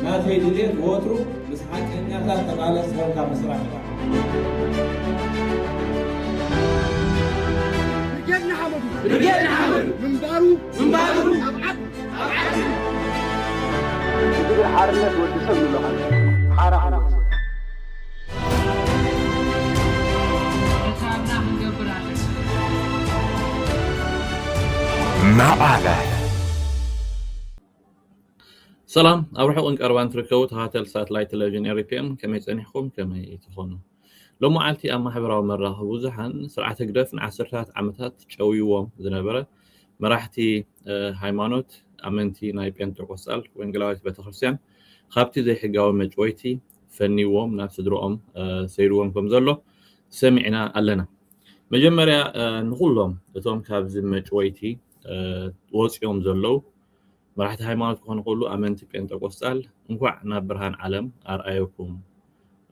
ناتي دليل ووترو بس حق إني أخذت تقالة سوى كام مسرح رجعنا حمدو من بارو أبعد يقول حارنة ودسم له حارة معنا سلام أروح أنك أروان تركوت هاتل ساتلايت تلفزيون إريبيم كما يتنحكم كما يتخونوا لو معلتي أما حبراو مرة وزحن سرعة قدفن عسرات عمتات شويوم زنبرة مراحتي هايمانوت أمنتي ناي بنتكوستال وإنجلاويت بتخرسيان خابتي زي حقاوي مجويتي فنيوم نفس دروهم سيروهم كمزلو سمعنا ألنا مجمرة نقولهم توم كابز مجويتي وصيوم زلو مراحتي هايمانوت كون نقولو أمنتي بنتكوستال انكوع نابرهان عالم أرأيكم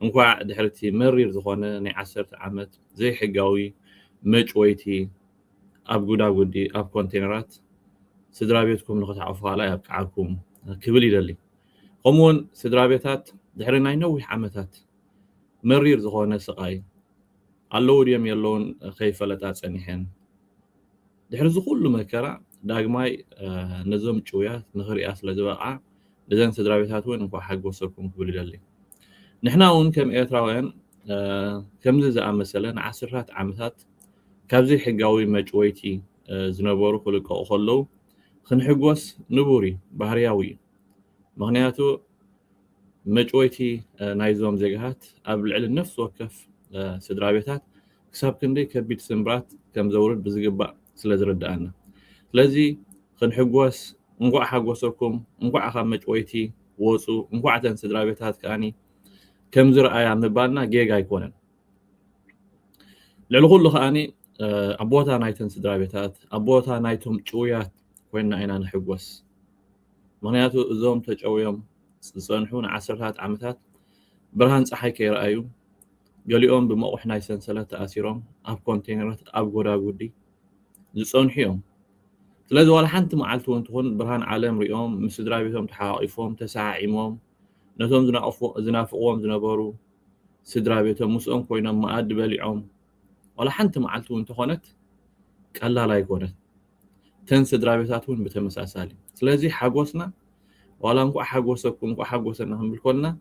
انكوع دحرتي مرير زخونة ني 10 عامت زي حقاوي مجويتي أب قدا قدي أب كونتينرات سدرابيتكم نختعفوا على يبقعكم كبل يدلي قمون سدرابيتات دحرنا ينوح عامتات مرير زخونة سقاي اللو ديم يلون خيفلتات سنيحين دحر زخول مكرا داقماي نظم شويات نخري أسلا زباقع لذن سدرابيتات وين نكو حق وصلكم كبل يدلي نحنا ون كم إيتراوين كم زي مثلا 10 عامتات كابزي حقاوي مجويتي زنبورو خلقو خلو خنحقوس نبوري بحرياوي مغنياتو مجويتي نايزوم زيقهات قبل علم نفس وكف سدرابيتات كساب كندي كبيت سنبرات كم زورد بزقباء سلازردانا لذي خنحقوس انقوع حقوسكم انقوع أخا مجويتي وصو انقوع تن سدرابيتات كاني كم زرعايا مبالنا جيغا يكونن لعلغو خاني أبوتا نايتن سدرابيتات أبوتا نايتهم شويات وين أنا نحقوس مغنياتو زوم تجويهم صنحون 10 عامتات برهان صحي كيرأيو قاليهم بموح نايسن سلات تأثيرهم أب كونتينرات أب قدا قدي زصنحيهم تلازو ولا حنت معلتو انتهون برهان عالم ريوم مسدرابيتهم تحاقفهم تساعيمهم نتهم زنافقوهم زنبارو سدرابيتهم مسؤوم كوينا مقاد بليعهم ولا حنت معلتو انتهونت قلا لا يكونت تنس درابيتاتون بتمساسالي ስለዚህ حقوسنا ولا እንኳ حقوسكم እንኳ حقوسنا هم بالكلنا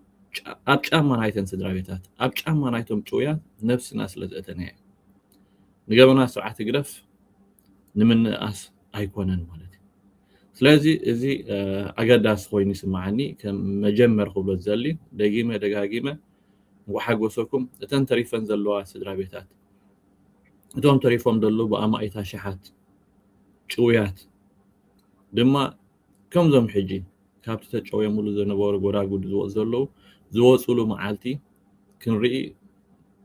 ابጫማ ናይተን ስድራቤታት ابጫማ ናይቶም ጮያ ነፍስና ስለዘተነ ንገበና ስርዓት ግረፍ ንምንአስ አይኮነን ማለት ስለዚህ እዚ አገዳስ ኮይኒ ስማዓኒ ከም መጀመር ክብሎ ዘሊ ደጊመ ደጋጊመ እንኳ حقوسكم እተን ተሪፈን ዘለዋ ስድራቤታት እቶም ተሪፎም ደሎ በአማይታ ሸሓት ጩያት ድማ ከምዞም ሕጂ ካብቲ ተጨወሙሉ ዘነበሩ ጎዳጉድ ዝወዘለው ዝወጽሉ መዓልቲ ክንርኢ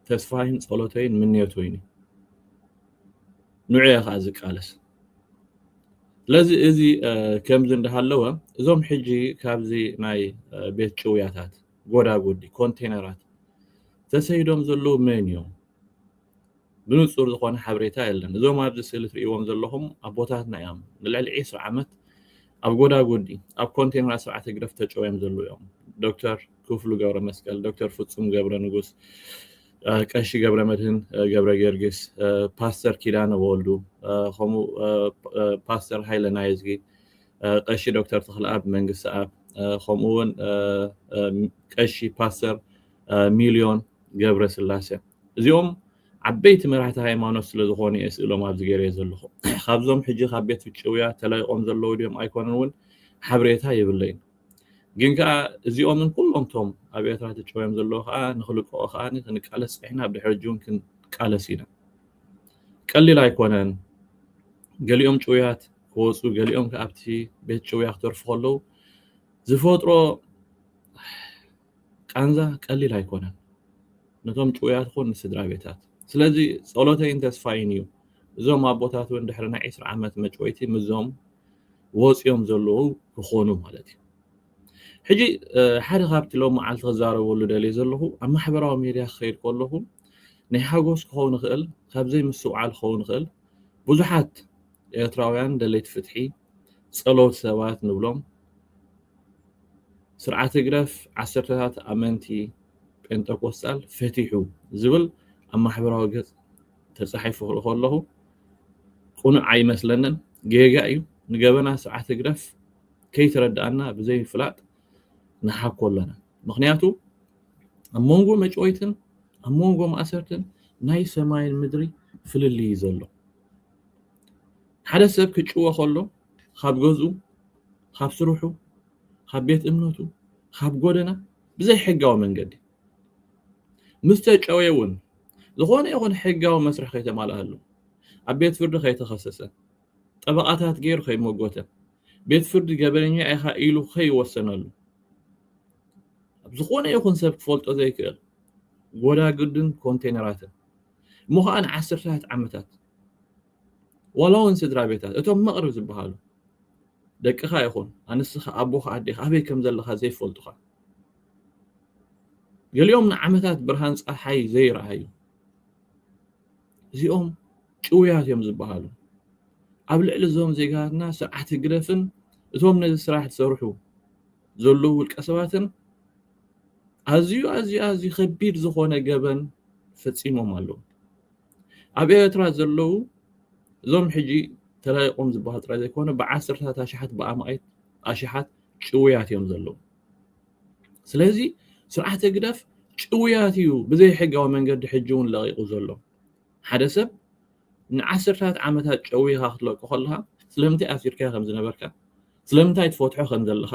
ተስፋይን ጸሎተይን ምንየቶይኒ ንዑያ ኻዝቃለስ ለዚ እዚ ከምዝ እንደሃለወ እዞም ሕጂ ካብዚ ናይ ቤት ጩያታት ጎዳጉዲ ኮንቴነራት ተሰይዶም ዘለው መንዮም بنصور زخون حبريتا يلن زو ما بزسل تريوم زلهم ابوتاتنا يام للعل 10 عامت اب غودا غودي اب كونتينر ساعه غرف تچويم زلو يوم دكتور كفلو غبر مسكل دكتور فتصم غبر نغوس قشي غبر مدهن غبر جرجس باستر كيدان وولدو خمو باستر هايلنايزغي قشي دكتور تخل اب منغس اب خمون قشي باستر مليون غبر سلاسه زيوم عبيت مرحت هايمانوس ስለዝኾነ እስሎም ኣብ ዝገረ ዘለኹ ካብዞም ሕጂ ካብ ቤት ፍጭውያ ተላይቆም ዘለው ዲም ኣይኮነን ሓብሬታ ይብለይ ግን ከ እዚኦምን ኩሎም ቶም ኣብ ኤርትራ ተጨወም ዘለው ከ ንኽልቀኦ ከ ንቃለስ ኢሕና ብድሕርጁን ክንቃለሲና ቀሊል ኣይኮነን ገሊኦም ጭውያት ክወፁ ገሊኦም ከኣብቲ ቤት ጭውያ ክተርፉ ከለው ዝፈጥሮ ቃንዛ ቀሊል ኣይኮነን ነቶም ጭውያት ኮን ስድራ ቤታት ስለዚህ ጸሎተይን ተስፋይን እዩ እዞም አቦታት ወን ድሕርና 10 ዓመት መጭወይቲ ምዞም ወጽዮም ዘለው ክኾኑ ማለት እዩ ሕጂ ሓደ ካብቲ ሎም መዓልቲ ክዛረበሉ ደልየ ዘለኹ ኣብ ማሕበራዊ ሚድያ ክኸይድ ከለኹ ናይ ሓጎስ ክኸውን ይኽእል ካብዘይ ምስውዓል ክኸውን ይኽእል ብዙሓት ኤርትራውያን ደለይቲ ፍትሒ ጸሎት ሰባት ንብሎም ስርዓተ ግረፍ ዓሰርተታት ኣመንቲ ጴንጠቆስጣል ፈቲሑ ዝብል ኣብ ማሕበራዊ ገጽ ተጻሒፉ ከለኹ ቁኑዕ ኣይመስለንን ጌጋ እዩ ንገበና ስርዓተ ግረፍ ከይተረዳእና ብዘይ ፍላጥ ንሓኮ ኣለና ምክንያቱ ኣብ መንጎ መጭወይትን ኣብ መንጎ ማእሰርትን ናይ ሰማይን ምድሪ ፍልልይ ዘሎ ሓደ ሰብ ክጭወ ከሎ ካብ ገዝኡ ካብ ስርሑ ካብ ቤት እምነቱ ካብ ጎደና ብዘይ ሕጋዊ መንገዲ ምስተጨወየ እውን ዝኾነ ይኹን ሕጋዊ መስርሕ ከይተማልአሉ ኣብ ቤት ፍርዲ ከይተኸሰሰ ጠበቃታት ገይሩ ከይመጎተ ቤት ፍርዲ ገበነኛ ኢኻ ኢሉ ከይወሰነሉ ኣብ ዝኾነ ይኹን ሰብ ክፈልጦ ዘይክእል ጎዳግድን ኮንቴነራትን ምዃን ዓሰርታት ዓመታት ወላውን ስድራ ቤታት እቶም መቕረብ ዝበሃሉ ደቅኻ ይኹን ኣንስኻ ኣቦኻ ኣዴኻ ኣበይ ከም ዘለኻ ዘይፈልጡኻ ገሊኦም ንዓመታት ብርሃን ፀሓይ ዘይረኣዩ እዚኦም ጭውያት እዮም ዝበሃሉ ኣብ ልዕሊ እዞም ዜጋትና ስርዓተ ግረፍን እቶም ነዚ ስራሕ ዝሰርሑ ዘለዉ ውልቀ ሰባትን ኣዝዩ ከቢድ ዝኾነ ገበን ፈፂሞም ኣለዉ ኣብ ኤርትራ ዘለዉ እዞም ሕጂ ተላይቆም ዝበሃል ጥራይ ዘይኮነ ብዓሰርታት ኣሽሓት ብኣማኢት ኣሽሓት ጭውያት እዮም ዘለዉ ስለዚ ስርዓተ ግረፍ ጭውያት እዩ ብዘይ ሕጋዊ መንገዲ ሕጂ እውን ለቂቁ ዘሎ ሓደ ሰብ ንዓሰርታት ዓመታት ጨዊኻ ክትለቆ ከለኻ ስለምንታይ ኣሲርካ ከም ዝነበርካ ስለምንታይ ትፈትሖ ከም ዘለኻ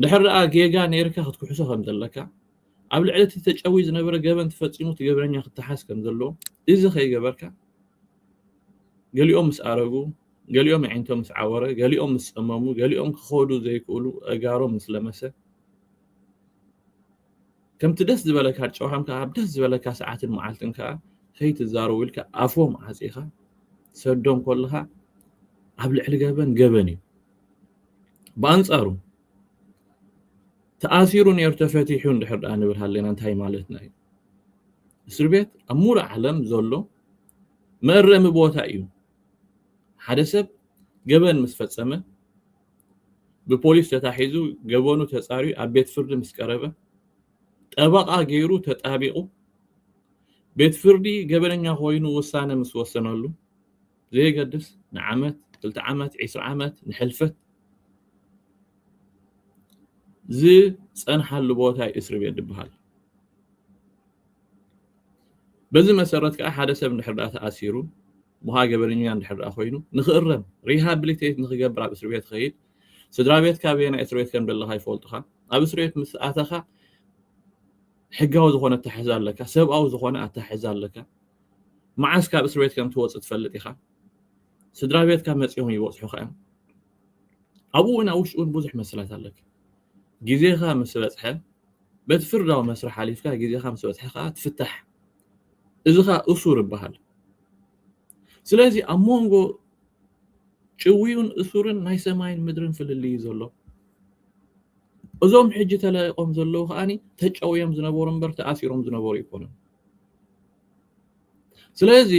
ድሕሪ ደኣ ጌጋ ነይርካ ክትክሕሶ ከም ዘለካ ኣብ ልዕሊ እቲ ተጨዊ ዝነበረ ገበን ተፈፂሙ ትገብረኛ ክትሓስ ከም ዘለዎ እዚ ከይገበርካ ገሊኦም ምስ ኣረጉ ገሊኦም ዓይንቶም ምስ ዓወረ ገሊኦም ምስ ፀመሙ ገሊኦም ክኸዱ ዘይክእሉ እጋሮም ምስ ለመሰ ከምቲ ደስ ዝበለካ ጨዋሃምካ ኣብ ደስ ዝበለካ ሰዓትን መዓልትን ከዓ ከይትዛረቡ ኢልካ ኣፎም ዓፂኻ ሰዶም ከለኻ ኣብ ልዕሊ ገበን እዩ ብኣንጻሩ ተኣሲሩ ነይሩ ተፈቲሑ እንድሕር ደኣ ንብል ሃለና እንታይ ማለትና እዩ እስር ቤት ኣብ ሙሉእ ዓለም ዘሎ መእረሚ ቦታ እዩ ሓደ ሰብ ገበን ምስ ፈጸመ ብፖሊስ ተታሒዙ ገበኑ ተጻሪዩ ኣብ ቤት ፍርዲ ምስ ቀረበ ጠበቃ ገይሩ ተጣቢቁ ቤት ፍርዲ ገበነኛ ኮይኑ ውሳነ ምስ ወሰነሉ ዘይገድስ ንዓመት 2 ዓመት 20 ዓመት ንሕልፈት ዝጸንሐሉ ቦታ እስር ቤት ይበሃል በዚ መሰረት ከዓ ሓደ ሰብ እንድሕር ደኣ ተኣሲሩ ሙሃ ገበነኛ እንድሕር ደኣ ኮይኑ ንኽእረም ሪሃቢሊቴት ንኽገብር ኣብ እስር ቤት ከይድ ስድራ ቤት ካበየና እስር ቤት ከም ዘለኻ ይፈልጡኻ ኣብ እስር ቤት ምስ ኣተኻ ሕጋዊ ዝኾነ ኣተሓሕዛ ኣለካ ሰብኣዊ ዝኾነ ኣተሓሕዛ ኣለካ መዓዝ ካብ እስር ቤት ከም ትወፅእ ትፈልጥ ኢኻ ስድራ ቤት ካብ መፂኦም ይወፅሑኻ እዮም ኣብኡ እውን ኣብ ውሽጡ ብዙሕ መስላት ኣለካ ግዜኻ ምስ በፅሐ በቲ ፍርዳዊ መስርሕ ሓሊፍካ ግዜኻ ምስ በፅሐ ከዓ ትፍታሕ እዚ ከዓ እሱር ይበሃል ስለዚ ኣብ መንጎ ጭውዩን እሱርን ናይ ሰማይን ምድርን ፍልልይ ዘሎ እዞም ሕጂ ተላይቆም ዘለዉ ከዓኒ ተጨውዮም ዝነበሩ እምበር ተኣሲሮም ዝነበሩ ይኮኑን ስለዚ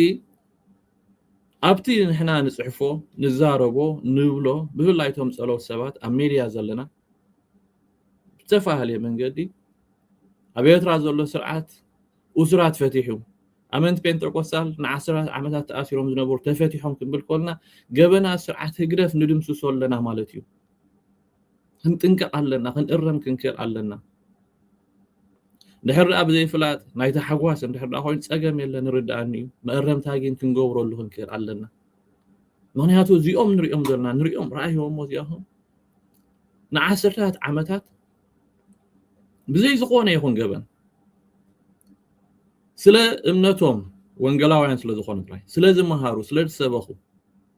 ኣብቲ ንሕና ንፅሕፎ ንዛረቦ ንብሎ ብፍላይቶም ጸሎት ሰባት ኣብ ሜድያ ዘለና ብተፋሃለየ መንገዲ ኣብ ኤርትራ ዘሎ ስርዓት እሱራት ፈቲሑ ኣመንቲ ጴንጤቆስጣል ንዓሰርተ ዓመታት ተኣሲሮም ዝነበሩ ተፈቲሖም ክንብል ከለና ገበና ስርዓተ ግረፍ ንድምስሶ ኣለና ማለት እዩ ክንጥንቀቕ ኣለና ክንእረም ክንክእል ኣለና ድሕር ደኣ ብዘይፍላጥ ናይቲ ሓጓስ እንድሕር ደኣ ኮይኑ ፀገም የለን ንርዳእኒ እዩ መእረምታ ግን ክንገብረሉ ክንክእል ኣለና ምክንያቱ እዚኦም ንሪኦም ዘለና ንሪኦም ረኣይዎም እዚኦም ንዓሰርታት ዓመታት ብዘይ ዝኾነ ይኹን ገበን ስለ እምነቶም ወንጌላውያን ስለ ዝኾኑ ጥራይ ስለ ዝመሃሩ ስለ ዝሰበኹ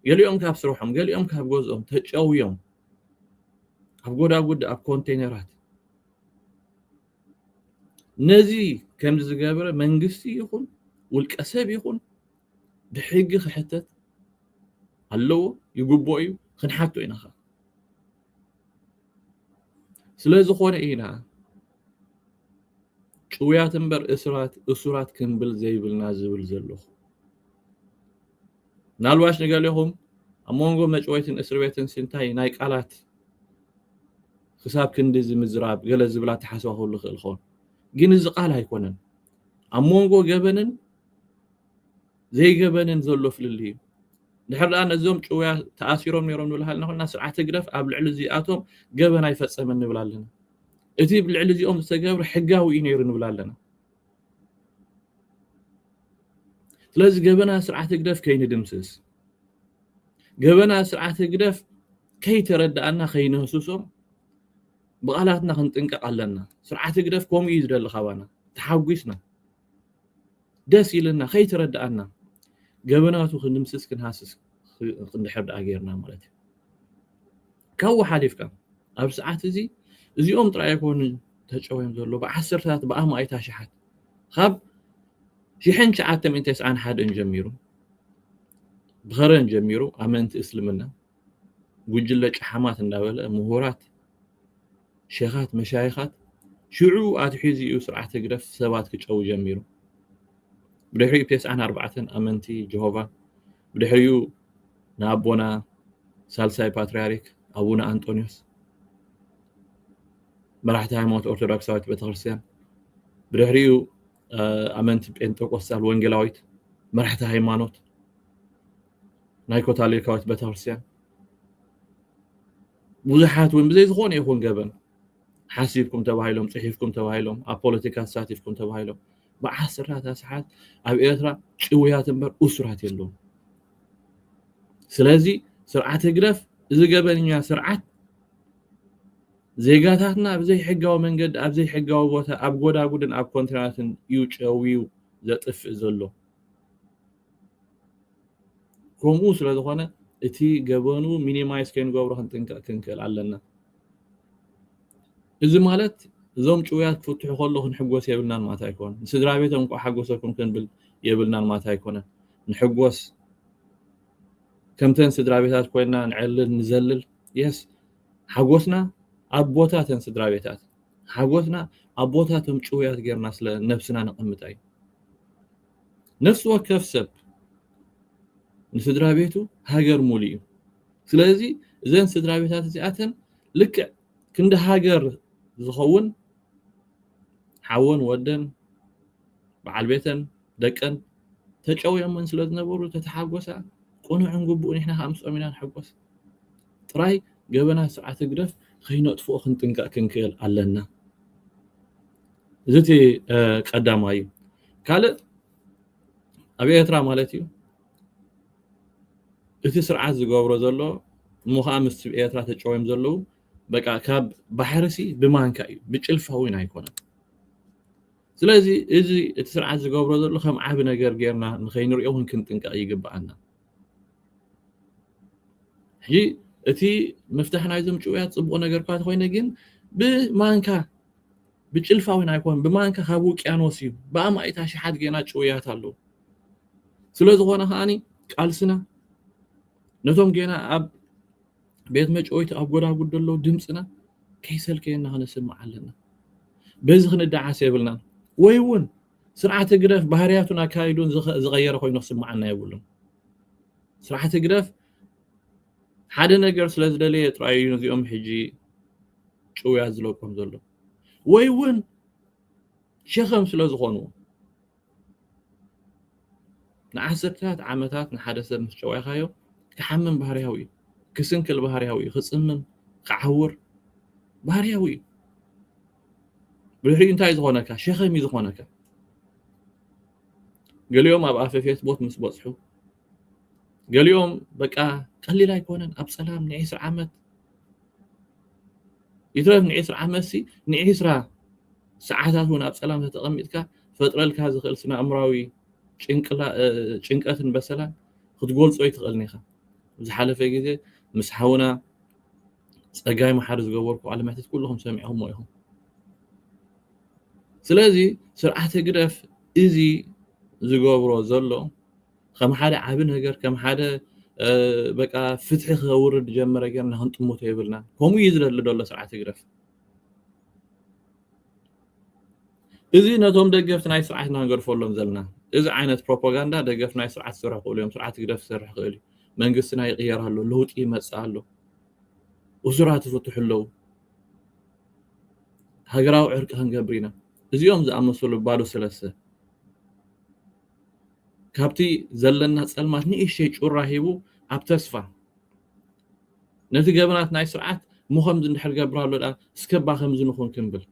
ገሊኦም ካብ ስርሖም ገሊኦም ካብ ገዝኦም ተጨውዮም ኣብ ጎዳጉድ ኣብ ኮንቴነራት ነዚ ከም ዝገበረ መንግስቲ ይኹን ውልቀ ሰብ ይኹን ብሕጊ ክሕተት ኣለዎ ይግብኦ እዩ ክንሓቶ ኢና ስለ ዝኾነ ኢና ጭውያት እምበር እሱራት ክንብል ዘይብልና ዝብል ዘለኹ ናልባሽ ንገሊኹም ኣብ መንጎ መጭወይትን እስር ቤትን ስንታይ ናይ ቃላት خساب كندي زي مزراب قال زبلا تحسوا هو اللي خلخون جين الزقال هيكونن أمونجو جبنن زي جبنن زلوا في اللي دحر أنا زوم شوية تأثيرهم نيرون ولا هالنا الناس سرعة تقرف قبل على زياتهم جبن يفصل من ولا لنا إتي بالعلى زيهم تجابر حجاوي ينيرون ولا لنا لازم جبنا سرعة تقرف كين دمسس جبنا سرعة تقرف كي ترد أن خينه سوسهم بقالاتنا خنتنقق علنا سرعة تقرف كوم يزر الخوانا تحوقسنا داس لنا خي ترد أن جبناتو خندمسس كنهاسس خندحر داغيرنا مالتي كو حليفك اب ساعات زي يوم طرا يكون تچويم زلو بعسرታት بأما ايتا شحات خاب شحن شعات من تسعان حد نجميرو بخرن جميرو امنت اسلمنا وجلج حمات انداوله مهورات شيخات مشايخات شعو اتحيزي سرعه قرف سبات كچو جميرو بدحري بتسعان 4 امنتي جهوفا بدحريو نابونا سالساي باتريارك ابونا انطونيوس مراحت هايموت أرثوذكساويت بتغرسيان بدحريو امنتي بنتوكوستال وانجلاويت مراحت هايمانوت نايكو تاليكاويت بتغرسيان بوزحات وين بزي زخون يكون جبن حاسيبكم تباهيلهم صحيفكم تباهيلهم ابوليتيكا ساتيفكم تباهيلهم بعسرات ساعات اب ايرترا شويات انبر اسرات يلهم سلازي سرعه قرف اذا جبنيا سرعه زيغاتاتنا بزي حقاو منقد اب زي حقاو بوتا اب غودا غودن اب كونتراتن يوچويو زطف زلو كومو سلازخونه اتي جبنو مينيمايز كين غبرو خنتنك كنكل علنا اذا مالت زوم شويات فتحوا خلو نحقوس يبلنا ما تايكون سدرا بيتهم كو حقوسكم كنبل يبلنا ما تايكون نحقوس كمتن سدرا بيتات كوينا نعلل نزلل يس حقوسنا ابوتاتن سدرا بيتات حقوسنا ابوتاتهم شويات غيرنا سለ نفسنا نقمطاي نفس وكف سب نسدرا بيتو هاجر مولي ስለዚህ زين سدرا بيتات زياتن لك كنده هاجر زخون حاون ودن بعل بيتن دقن تچويم من ስለዝነበሩ ተተሓጎሳ قنوعن قبون احنا 5 امينا نحقوس طراي جبنا ساعه قدف خينطفو خنطنقا كنكل علنا زتي قداماي قال ابي اترا مالتي اتي سرعه زغبرو زلو مو 5 اترا تچويم زلو بقى كاب بحرسي بمانكاي بچلفاوين ايكونا ስለዚህ እዚ እቲ ስርዓት ዝገብሮ ዘሎ ከም ዓብ ነገር ጌርና ንኸይንሪኦ ክንጥንቀቕ ይግባአና ሕጂ እቲ መፍትሕ ናይዞም ጭውያት ጽቡቕ ነገር ኳ ተኾይነ ግን ብማንካ ብጭልፋውን ኣይኮን ብማንካ ካብ ውቅያኖስ እዩ ብኣማኢታ ሸሓት ጌና ጭውያት ኣለዉ ስለ ዝኾነ ከዓኒ ቃልስና ነቶም ጌና ኣብ ቤት መጭወይት ኣብ ጎዳጉድ ዘለዉ ድምፅና ከይሰልከየና ክንስማዕ ኣለና በዚ ክንዳዓስ የብልና ويون سرعه قرف بهارياتنا كايدون زغيره خوينو سمعنا يقولون سرعه قرف حدا ነገር ስለዝደለየ ጥራዩ ነዚኦም ሕጂ ጭውያ ዝለቆም ዘሎ ወይውን ሸኸም ስለዝኾኑ ንዓሰርታት ዓመታት ንሓደ ሰብ ምስ ጭውያኻዮ ክሓምም ባህርያዊ ክስንክል ባህርያዊ ክጽምም ክዓውር ባህርያዊ ብድሕሪ እንታይ ዝኾነካ ሸኸም ዝኾነካ ገሊኦም ኣብ ኣፈፌት ቦት ምስ በጽሑ ገሊኦም በቃ ቀሊል ኣይኮነን ኣብ ሰላም ን10 ዓመት ይትረፍ ን10 ዓመት ሲ ን10 ሰዓታት ውን ኣብ ሰላም ተቐሚጥካ ፈጥረልካ ዝኽእል ስነ ኣእምራዊ ጭንቀትን በሰላም ክትገልጾ ይትኽእልኒ ኢኻ ዝሓለፈ ግዜ ምስ ሓውና ጸጋይ መሓር ዝገበርኩ ዓለማታት ኩልኩም ሰሚዕሁሞ ኢኹም ስለዚህ ስርዓተ ግደፍ እዚ ዝገብሮ ዘሎ ከም ሓደ ዓብ ነገር ከም ሓደ በቃ ፍትሒ ክውርድ ጀመረ ገርና ክንጥሞት ይብልና ከምኡ ይዝለል ደሎ ስርዓተ ግደፍ እዚ ነቶም ደገፍቲ ናይ ስርዓትና ንገርፈሎም ዘለና እዚ ዓይነት ፕሮፓጋንዳ ደገፍ ናይ ስርዓት ስራሕ ቆልዮም ስርዓት ግደፍ ስራሕ ቆልዩ መንግስትና ይቅየራሉ ለውጥ ይመጽእ ኣሎ ወስራት ይፈትሑ ለው ሃገራዊ ዕርቂ ክንገብር ኢና እዚኦም ዝኣመሰሉ ባዶ ሰለስተ ካብቲ ዘለና ጸልማት ንእሽተይ ጩራ ሂቡ ኣብ ተስፋ ነቲ ገበናት ናይ ስርዓት ምኸምዚ እንድሕር ገብራሎ ዳ እስከባ ከምዚ ንኹን ክንብል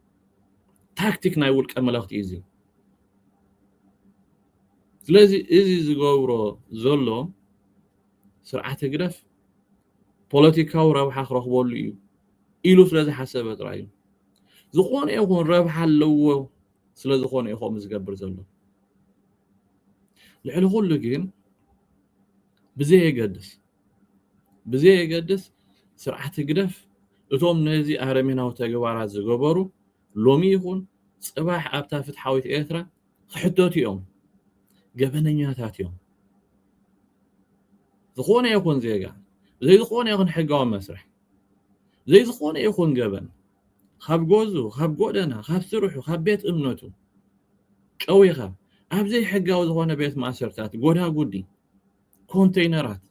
ታክቲክ ናይ ውልቀ መለኽቲ እዚ ስለዚ እዚ ዝገብሮ ዘሎ ስርዓተ ግደፍ ፖለቲካዊ ረብሓ ክረኽበሉ እዩ ኢሉ ስለዝሓሰበ ጥራይ እዩ ዝኾነ ይኹን ረብሓ ኣለዎ ስለዝኾነ ይኹም ዝገብር ዘሎ ልዕሊ ኩሉ ግን ብዘይ የገድስ ስርዓተ ግደፍ እቶም ነዚ ኣረሜናዊ ተግባራት ዝገበሩ ሎሚ ይኹን ጽባሕ ኣብታ ፍትሓዊት ኤርትራ ክሕተቱ እዮም ገበነኛታት እዮም ዝኾነ ይኹን ዜጋ ዘይዝኾነ ይኹን ሕጋዊ መስርሕ ዘይዝኾነ ይኹን ገበን ካብ ገዙ ካብ ጎደና ካብ ስርሑ ካብ ቤት እምነቱ ጨዊኻ ኣብ ዘይ ሕጋዊ ዝኾነ ቤት ማእሰርታት ጎዳጉዲ ኮንቴይነራት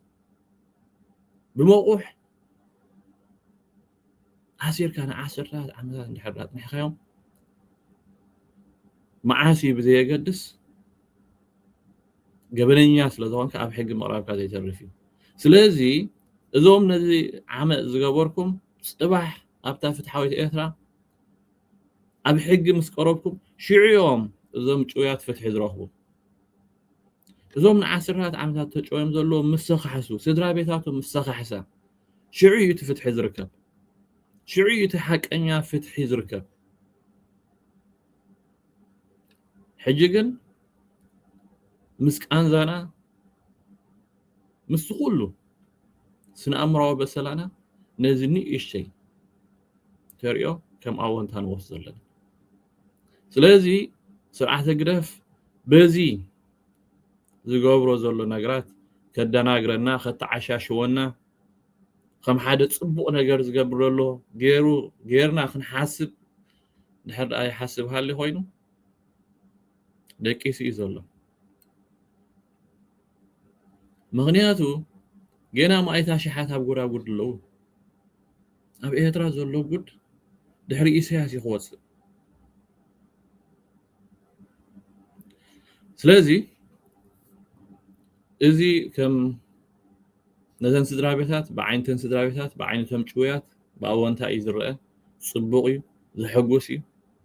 ብመቑሕ ኣሲርካ ንዓሰርታት ዓመታት እንድሕር ኣጥኒሕካዮም መዓሲ ብዘየገድስ ገበነኛ ስለዝኾንካ ኣብ ሕጊ ምቕራብካ ዘይተርፍ እዩ ስለዚ እዞም ነዚ ዓመፅ ዝገበርኩም ጽባሕ ኣብታ ፍትሓዊት ኤርትራ ኣብ ሕጊ ምስ ቀረብኩም ሽዑዮም እዞም ጭውያት ፍትሒ ዝረኽቡ እዞም ንዓሰርታት ዓመታት ተጨውዮም ዘለዎ ምስ ተኻሕሱ ስድራ ቤታቶም ምስ ተኻሕሳ ሽዑ እዩ እቲ ፍትሒ ዝርከብ ሽዑ እዩ እቲ ሓቀኛ ፍትሒ ዝርከብ ሕጂ ግን ምስ ቃንዛና ምስ ኩሉ ስነኣምራዊ በሰላና ነዚ ንእሽተይ ተሪኦ ከም ኣወንታ ንወስድ ዘለና ስለዚ ስርዓተ ግደፍ በዚ ዝገብሮ ዘሎ ነገራት ከደናግረና ከተዓሻሽወና ከም ሓደ ጽቡቕ ነገር ዝገብር ዘሎ ጌርና ክንሓስብ ድሕር ኣይሓስብ ሃሊ ኮይኑ ደቂሱ እዩ ዘሎ ምክንያቱ ገና ማይታ ሽሓት ኣብ ጎዳጉድ ኣለዉ ኣብ ኤርትራ ዘሎ ጉድ ድሕሪ ኢሳያስ ይኽወፅእ ስለዚ እዚ ከም ነዘን ስድራ ቤታት ብዓይነተን ስድራ ቤታት ብዓይነቶም ጭውያት ብኣወንታ እዩ ዝርአ ጽቡቕ እዩ ዝሕጉስ እዩ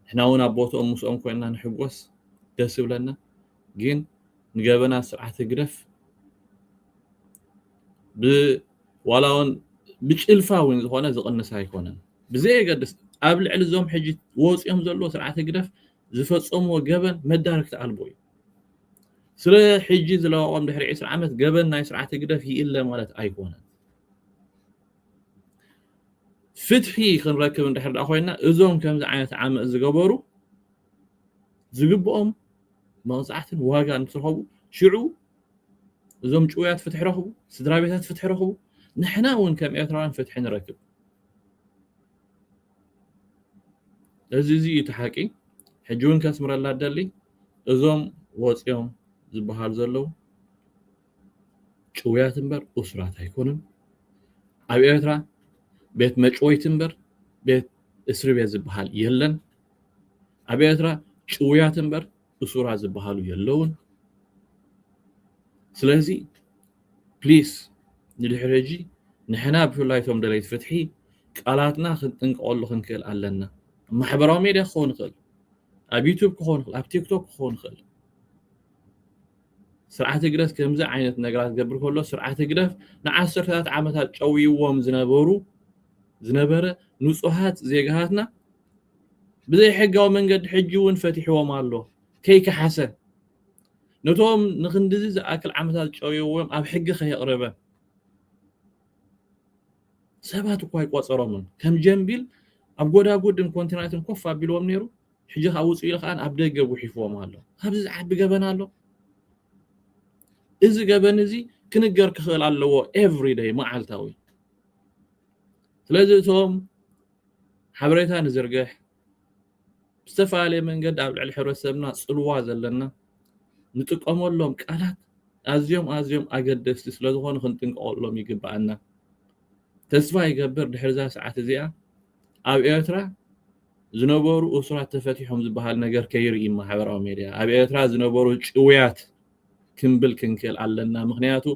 ንሕና እውን ኣብ ቦትኦም ምስኦም ኮይንና ንሕጎስ ደስ ይብለና ግን ንገበና ስርዓተ ግደፍ ዋላ እውን ብጭልፋ እውን ዝኾነ ዝቕንስ ኣይኮነን ብዘየገድስ ኣብ ልዕሊ እዞም ሕጂ ወፂኦም ዘለዎ ስርዓተ ግደፍ ዝፈጸምዎ ገበን መዳርክቲ ኣልቦ እዩ ስለ ሕጂ ዝለዋቖም ድሕሪ 20 ዓመት ገበን ናይ ስርዓተ ግደፍ ይእለ ማለት ኣይኮነን ፍትሒ ክንረክብ እንድሕር ዳ ኮይና እዞም ከምዚ ዓይነት ዓመፅ ዝገበሩ ዝግብኦም መቕፃዕትን ዋጋ እንትረኽቡ ሽዑ እዞም ጭውያት ፍትሒ ረኽቡ ስድራ ቤታት ፍትሒ ረኽቡ ንሕና እውን ከም ኤርትራውያን ፍትሒ ንረክብ እዚ እቲ ሓቂ ሕጂ እውን ከስምረላ ደሊ እዞም ወፂኦም ዝበሃሉ ዘለዉ ጭውያት እምበር እስራት ኣይኮኑን ኣብ ኤርትራ ቤት መጭወይት እምበር ቤት እስሪ ቤት ዝበሃል የለን ኣብ ኤርትራ ጭውያት እምበር እሱራት ዝበሃሉ የለውን ስለዚ ፕሊስ ንድሕሪ ሕጂ ንሕና ብፍላይቶም ደለይት ፍትሒ ቃላትና ክንጥንቀቐሉ ክንክእል ኣለና ማሕበራዊ ሚድያ ክኸውን ይኽእል ኣብ ዩቱብ ክኸውን ይኽእል ኣብ ቲክቶክ ክኸውን ይኽእል ስርዓተ ግደፍ ከምዚ ዓይነት ነገራት ዝገብር ከሎ ስርዓተ ግደፍ ንዓሰርታት ዓመታት ጨውይዎም ዝነበረ ንጹሃት ዜጋሃትና ብዘይ ሕጋዊ መንገዲ ሕጂ እውን ፈቲሕዎም ኣሎ ከይከሓሰ ነቶም ንክንድዚ ዝኣክል ዓመታት ጨውይዎም ኣብ ሕጊ ከየቕረበ ሰባት እኳ ኣይቆፀሮምን ከም ጀንቢል ኣብ ጎዳጉድን ኮንቲነራትን ኮፍ ኣቢልዎም ነይሩ ሕጂ ካብ ውፅኡ ኢሉ ከዓ ኣብ ደገ ጉሒፍዎም ኣሎ ካብዚ ዝዓቢ ገበና ኣሎ እዚ ገበን እዚ ክንገር ክኽእል ኣለዎ ኤቭሪ ዴይ መዓልታዊ ስለዚ እቶም ሓበሬታ ንዝርግሕ ብዝተፈላለየ መንገዲ ኣብ ልዕሊ ሕብረተሰብና ፅልዋ ዘለና ንጥቀመሎም ቃላት ኣዝዮም ኣገደስቲ ስለዝኾኑ ክንጥንቀቐሎም ይግባአና ተስፋ ይገብር ድሕሪ እዛ ሰዓት እዚኣ ኣብ ኤርትራ ዝነበሩ እስራት ተፈቲሖም ዝበሃል ነገር ከይርኢ ማሕበራዊ ሚድያ ኣብ ኤርትራ ዝነበሩ ጭውያት ክንብል ክንክል ኣለና ምክንያቱ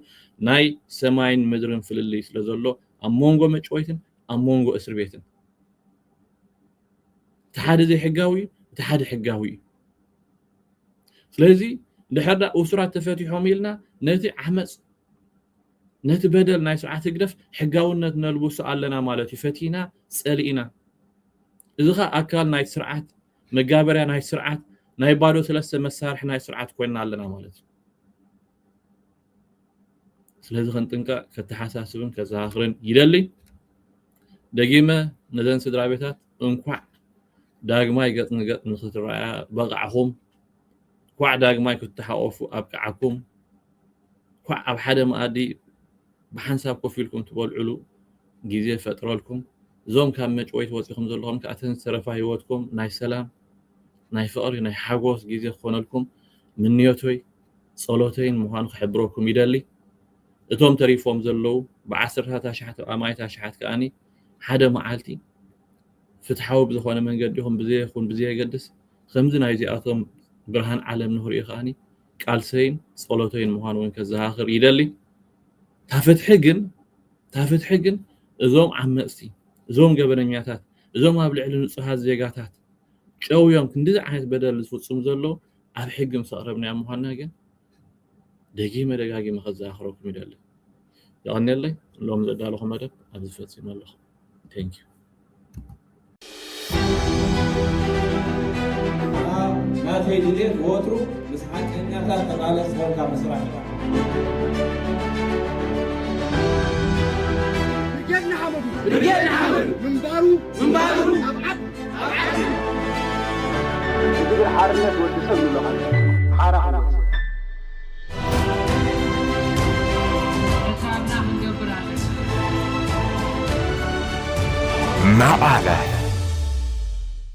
ናይ ሰማይን ምድርን ፍልልይ ስለ ዘሎ ኣብ ሞንጎ መጭወይትን ኣብ ሞንጎ እስር ቤትን ተሓደ ዘይሕጋዊ ተሓደ ሕጋዊ ስለዚ ድሕር እስራት ተፈቲሖም ኢልና ነቲ ዓመፅ ነቲ በደል ናይ ስርዓት ግደፍ ሕጋውነት ነልብሶ ኣለና ማለት ይፈቲና ጸሊኢና እዚ ኣካል ናይ ስርዓት መጋበርያ ናይ ስርዓት ናይ ባዶ ሰለስተ መሳርሒ ናይ ስርዓት ኮይና ኣለና ማለት ስለዚ ክንጥንቀቅ ከተሓሳስብን ከዘኻኽርን ይደሊ ደጊመ ነዘን ስድራ ቤታት እንኳዕ ዳግማይ ገጽ ንገጽ ንኽትረኣያ በቃዕኹም ኳዕ ዳግማይ ክትሓቆፉ ኣብቅዓኩም ኳዕ ኣብ ሓደ መኣዲ ብሓንሳብ ኮፍ ኢልኩም ትበልዕሉ ግዜ ፈጥረልኩም እዞም ካብ መጭወይት ወፂኹም ዘለኹም ከኣተን ዝተረፋ ህይወትኩም ናይ ሰላም ናይ ፍቕሪ ናይ ሓጎስ ግዜ ክኾነልኩም ምንዮተይ ጸሎተይን ምዃኑ ክሕብረኩም ይደሊ እቶም ተሪፎም ዘለዉ ብዓሰርታት ኣሽሓት ኣማይት ኣሽሓት ከኣኒ ሓደ መዓልቲ ፍትሓዊ ብዝኾነ መንገዲ ይኹን ብዘይኹን ብዘየገድስ ከምዚ ናይ እዚኣቶም ብርሃን ዓለም ንኽሪኢ ከኣኒ ቃልሰይን ጸሎተይን ምዃኑ እውን ከዘኻኽር ይደሊ ታፍትሒ ግን እዞም ዓመፅቲ እዞም ገበነኛታት እዞም ኣብ ልዕሊ ንጹሃት ዜጋታት ጨውዮም ክንዲዚ ዓይነት በደል ዝፍጽሙ ዘለዉ ኣብ ሕጊ ምስ ኣቕረብናዮ ምዃንና ግን ደጊመ ደጋጊመ ከዘኻኽረኩም ይደሊ ይቐኒለይ ሎም ዘዳለኹ መደብ ኣብዚ ፈጺመ ኣለኹ ቴንክ ዩ ናተይ ድሌት ወትሩ ምስ ሓቀኛታት ተቃለስ ኮንካ ምስራሕ رجالنا حمدوا منبارو أبعد ዝብል ሓርነት ወዲ ሰብ ንለኻል ሓራ معنا